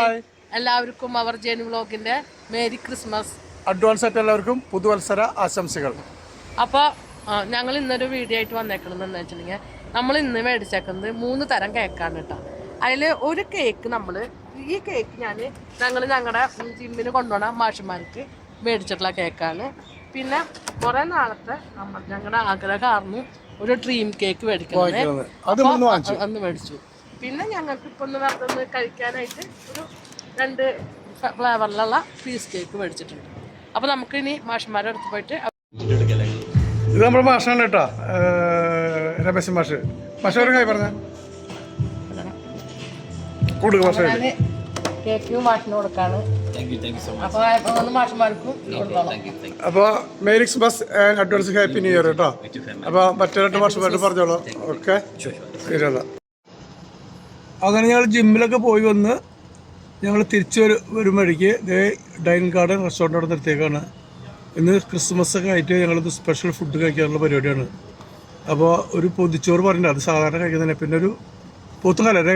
Hi എല്ലാവർക്കും അവർ journey വ്ലോഗിന്റെ merry Christmas advance ആയിട്ട് എല്ലാവർക്കും പുതുവത്സര ആശംസകൾ. അപ്പോൾ ഞങ്ങൾ ഇന്നൊരു വീഡിയോ ആയിട്ട് വന്നേക്കണമെന്ന് വെച്ചിട്ടുണ്ടെങ്കിൽ നമ്മൾ ഇന്ന് മേടിച്ചേക്കുന്നത് 3 തരം കേക്കാണ് കേട്ടോ. അതിൽ ഒരു കേക്ക് ഈ കേക്ക് ഞങ്ങൾ ഞങ്ങളുടെ ജിമ്മിന് കൊണ്ടുപോകണ മാഷന്മാർക്ക് മേടിച്ചിട്ടുള്ള കേക്കാണ്. പിന്നെ കുറേ നാളത്തെ ഞങ്ങളുടെ ആഗ്രഹമായിരുന്നു ഒരു ഡ്രീം കേക്ക് മേടിക്കുന്നത്. അന്ന് മേടിച്ചു. പിന്നെ ഞങ്ങൾക്ക് ഇപ്പൊ ഒന്ന് കഴിക്കാനായിട്ട് ഒരു 2 ഫ്ലേവറിലുള്ള പീസ് കേക്ക് മേടിച്ചിട്ടുണ്ട്. അപ്പൊ നമുക്ക് ഇനി മാഷന്മാരുടെ അടുത്ത് പോയിട്ട് ഇത് നമ്മുടെ മാഷാണ് കേട്ടോ, രമേശൻ മാഷ്. മാഷ് ഒരു കാര്യം പറഞ്ഞ കേക്ക് മാഷിന് കൊടുക്കാണ്. അപ്പൊ merry Christmas and advance happy new year കേട്ടോ. അപ്പൊ മറ്റേ 2 മാഷന്മാരോട് പറഞ്ഞോളൂ. ഓക്കെ, ശരിയല്ല. അങ്ങനെ ഞങ്ങൾ ജിമ്മിലൊക്കെ പോയി വന്ന് ഞങ്ങൾ തിരിച്ച് വരും വഴിക്ക് ഡൈനിങ് ഗാർഡൻ റെസ്റ്റോറൻ്റ് അവിടെ നിർത്തിയേക്കാണ്. ഇന്ന് ക്രിസ്മസ് ഒക്കെ ആയിട്ട് ഞങ്ങളിത് സ്പെഷ്യൽ ഫുഡ് കഴിക്കാനുള്ള പരിപാടിയാണ്. അപ്പോൾ ഒരു പൊതിച്ചോറ് പറഞ്ഞിട്ടുണ്ട്, അത് സാധാരണ കഴിക്കുന്നതന്നെ. പിന്നെ ഒരു പോത്തുകാലല്ലേ,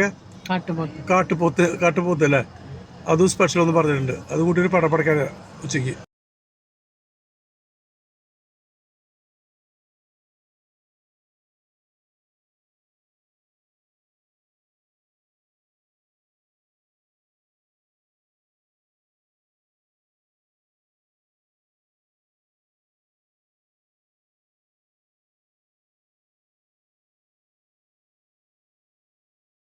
കാട്ടുപോത്ത് അല്ലേ, അതും സ്പെഷ്യൽ ഒന്ന് പറഞ്ഞിട്ടുണ്ട്. അത് കൂട്ടി ഒരു പടപ്പടക്കാൻ ഉച്ചയ്ക്ക്.